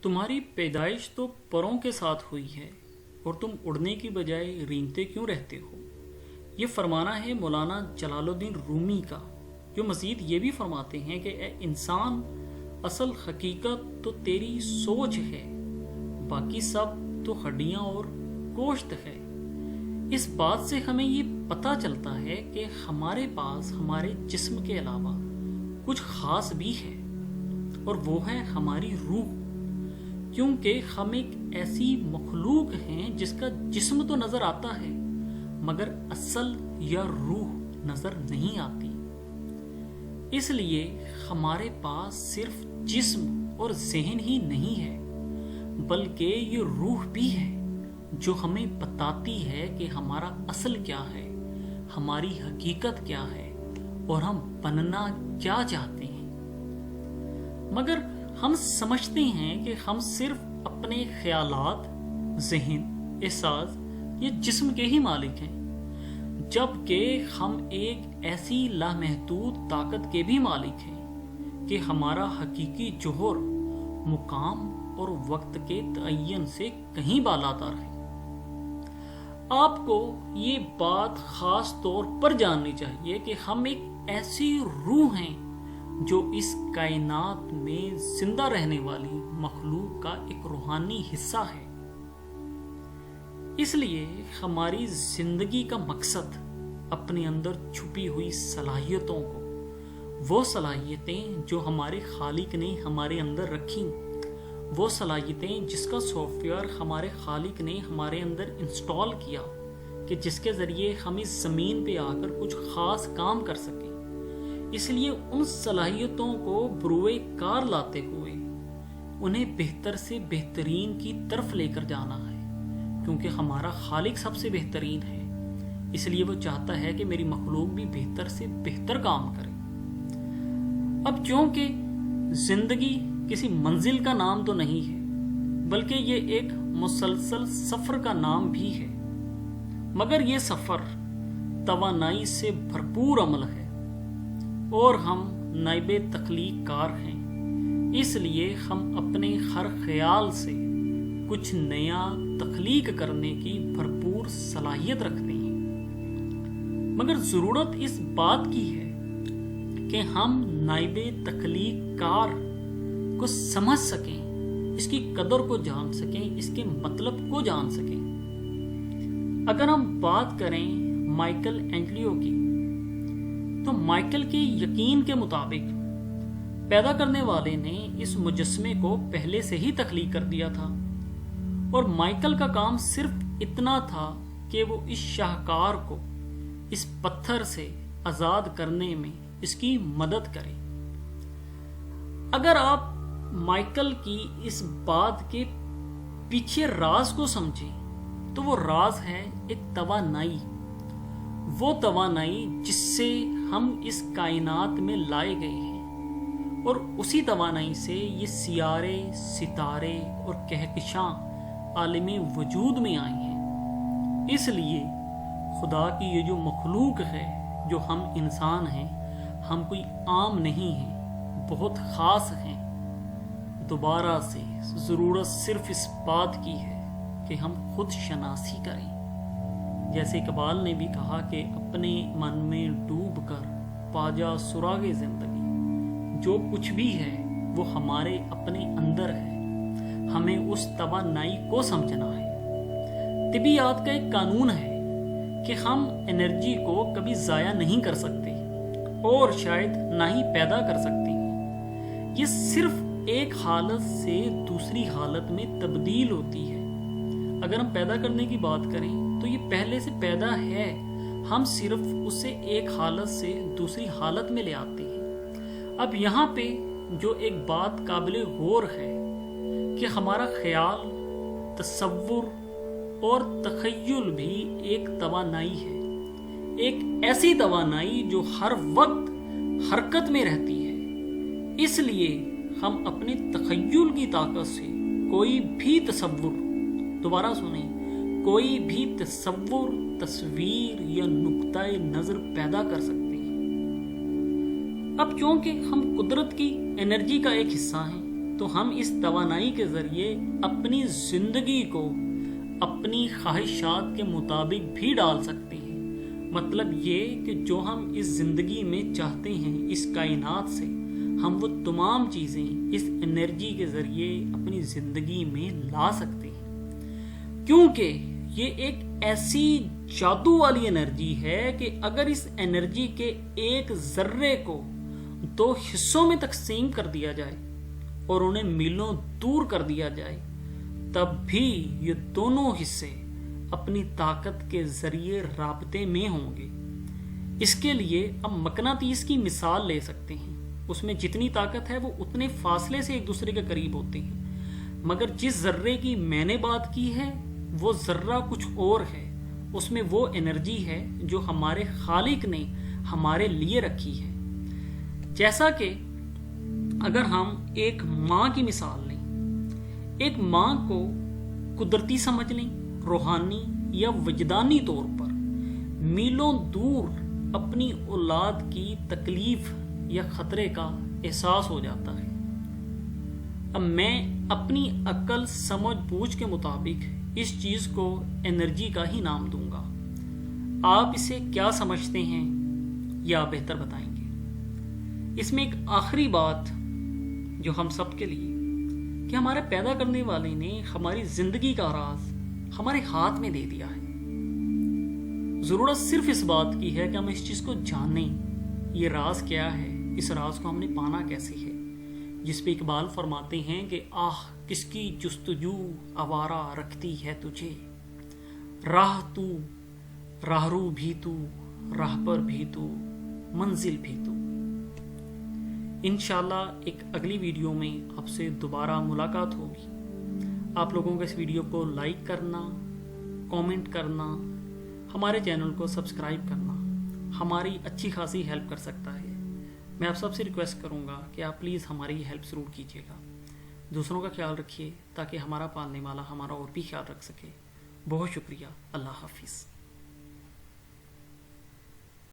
تمہاری پیدائش تو پروں کے ساتھ ہوئی ہے اور تم اڑنے کی بجائے رینگتے کیوں رہتے ہو؟ یہ فرمانا ہے مولانا جلال الدین رومی کا، جو مزید یہ بھی فرماتے ہیں کہ اے انسان، اصل حقیقت تو تیری سوچ ہے، باقی سب تو ہڈیاں اور گوشت ہے۔ اس بات سے ہمیں یہ پتہ چلتا ہے کہ ہمارے پاس ہمارے جسم کے علاوہ کچھ خاص بھی ہے، اور وہ ہے ہماری روح، کیونکہ ہم ایک ایسی مخلوق ہیں جس کا جسم تو نظر آتا ہے مگر اصل یا روح نظر نہیں آتی۔ اس لیے ہمارے پاس صرف جسم اور ذہن ہی نہیں ہے، بلکہ یہ روح بھی ہے جو ہمیں بتاتی ہے کہ ہمارا اصل کیا ہے، ہماری حقیقت کیا ہے اور ہم بننا کیا چاہتے ہیں۔ مگر ہم سمجھتے ہیں کہ ہم صرف اپنے خیالات، ذہن، احساس یا جسم کے ہی مالک ہیں، جبکہ ہم ایک ایسی لامحدود طاقت کے بھی مالک ہیں کہ ہمارا حقیقی جوہر مقام اور وقت کے تعین سے کہیں بالاتر ہے۔ آپ کو یہ بات خاص طور پر جاننی چاہیے کہ ہم ایک ایسی روح ہیں جو اس کائنات میں زندہ رہنے والی مخلوق کا ایک روحانی حصہ ہے۔ اس لیے ہماری زندگی کا مقصد اپنے اندر چھپی ہوئی صلاحیتوں کو، وہ صلاحیتیں جو ہمارے خالق نے ہمارے اندر رکھیں، وہ صلاحیتیں جس کا سافٹ ویئر ہمارے خالق نے ہمارے اندر انسٹال کیا کہ جس کے ذریعے ہم اس زمین پہ آ کر کچھ خاص کام کر سکیں۔ اس لیے ان صلاحیتوں کو بروئے کار لاتے ہوئے انہیں بہتر سے بہترین کی طرف لے کر جانا ہے، کیونکہ ہمارا خالق سب سے بہترین ہے۔ اس لیے وہ چاہتا ہے کہ میری مخلوق بھی بہتر سے بہتر کام کرے۔ اب چونکہ زندگی کسی منزل کا نام تو نہیں ہے، بلکہ یہ ایک مسلسل سفر کا نام بھی ہے، مگر یہ سفر توانائی سے بھرپور عمل ہے اور ہم نائب تخلیق کار ہیں۔ اس لیے ہم اپنے ہر خیال سے کچھ نیا تخلیق کرنے کی بھرپور صلاحیت رکھتے ہیں، مگر ضرورت اس بات کی ہے کہ ہم نائب تخلیق کار کو سمجھ سکیں، اس کی قدر کو جان سکیں، اس کے مطلب کو جان سکیں۔ اگر ہم بات کریں مائیکل اینجلیو کی، تو مائیکل کے یقین کے مطابق پیدا کرنے والے نے اس مجسمے کو پہلے سے ہی تخلیق کر دیا تھا، اور مائیکل کا کام صرف اتنا تھا کہ وہ اس شاہکار کو اس پتھر سے آزاد کرنے میں اس کی مدد کرے۔ اگر آپ مائیکل کی اس بات کے پیچھے راز کو سمجھیں تو وہ راز ہے ایک توانائی، وہ توانائی جس سے ہم اس کائنات میں لائے گئے ہیں، اور اسی توانائی سے یہ سیارے، ستارے اور کہکشاں عالم وجود میں آئی ہیں۔ اس لیے خدا کی یہ جو مخلوق ہے، جو ہم انسان ہیں، ہم کوئی عام نہیں ہیں، بہت خاص ہیں۔ دوبارہ سے ضرورت صرف اس بات کی ہے کہ ہم خود شناسی کریں۔ جیسے اقبال نے بھی کہا کہ اپنے من میں ڈوب کر پا جا سراغ زندگی، جو کچھ بھی ہے وہ ہمارے اپنے اندر ہے، ہمیں اس توانائی کو سمجھنا ہے۔ طبیعت کا ایک قانون ہے کہ ہم انرجی کو کبھی ضائع نہیں کر سکتے اور شاید نہ ہی پیدا کر سکتے ہیں۔ یہ صرف ایک حالت سے دوسری حالت میں تبدیل ہوتی ہے۔ اگر ہم پیدا کرنے کی بات کریں تو یہ پہلے سے پیدا ہے، ہم صرف اسے ایک حالت سے دوسری حالت میں لے آتے ہیں۔ اب یہاں پہ جو ایک بات قابل غور ہے کہ ہمارا خیال، تصور اور تخیل بھی ایک توانائی ہے، ایک ایسی توانائی جو ہر وقت حرکت میں رہتی ہے۔ اس لیے ہم اپنے تخیل کی طاقت سے کوئی بھی تصور، دوبارہ سنیں، کوئی بھی تصور، تصویر یا نقطۂ نظر پیدا کر سکتے ہیں۔ اب چونکہ ہم قدرت کی انرجی کا ایک حصہ ہیں، تو ہم اس توانائی کے ذریعے اپنی زندگی کو اپنی خواہشات کے مطابق بھی ڈال سکتے ہیں۔ مطلب یہ کہ جو ہم اس زندگی میں چاہتے ہیں، اس کائنات سے ہم وہ تمام چیزیں اس انرجی کے ذریعے اپنی زندگی میں لا سکتے ہیں، کیونکہ یہ ایک ایسی جادو والی انرجی ہے کہ اگر اس انرجی کے ایک ذرے کو 2 حصوں میں تقسیم کر دیا جائے اور انہیں میلوں دور کر دیا جائے، تب بھی یہ دونوں حصے اپنی طاقت کے ذریعے رابطے میں ہوں گے۔ اس کے لیے ہم مقناطیس کی مثال لے سکتے ہیں۔ اس میں جتنی طاقت ہے وہ اتنے فاصلے سے ایک دوسرے کے قریب ہوتے ہیں، مگر جس ذرے کی میں نے بات کی ہے وہ ذرہ کچھ اور ہے۔ اس میں وہ انرجی ہے جو ہمارے خالق نے ہمارے لیے رکھی ہے۔ جیسا کہ اگر ہم ایک ماں کی مثال لیں، ایک ماں کو قدرتی سمجھ لیں، روحانی یا وجدانی طور پر میلوں دور اپنی اولاد کی تکلیف یا خطرے کا احساس ہو جاتا ہے۔ اب میں اپنی عقل سمجھ بوجھ کے مطابق اس چیز کو انرجی کا ہی نام دوں گا۔ آپ اسے کیا سمجھتے ہیں یا بہتر بتائیں گے؟ اس میں ایک آخری بات جو ہم سب کے لیے کہ ہمارے پیدا کرنے والے نے ہماری زندگی کا راز ہمارے ہاتھ میں دے دیا ہے۔ ضرورت صرف اس بات کی ہے کہ ہم اس چیز کو جانیں، یہ راز کیا ہے، اس راز کو ہم نے پانا کیسے ہے، جس پہ اقبال فرماتے ہیں کہ آہ کس کی جستجو آوارہ رکھتی ہے تجھے، راہ تو راہرو بھی تو، راہ پر بھی تو، منزل بھی تو۔ انشاءاللہ ایک اگلی ویڈیو میں آپ سے دوبارہ ملاقات ہوگی۔ آپ لوگوں کو اس ویڈیو کو لائک کرنا، کامنٹ کرنا، ہمارے چینل کو سبسکرائب کرنا ہماری اچھی خاصی ہیلپ کر سکتا ہے۔ میں آپ سب سے ریکویسٹ کروں گا کہ آپ پلیز ہماری ہیلپ ضرور کیجیے گا۔ دوسروں کا خیال رکھیے تاکہ ہمارا پالنے والا ہمارا اور بھی خیال رکھ سکے۔ بہت شکریہ۔ اللہ حافظ۔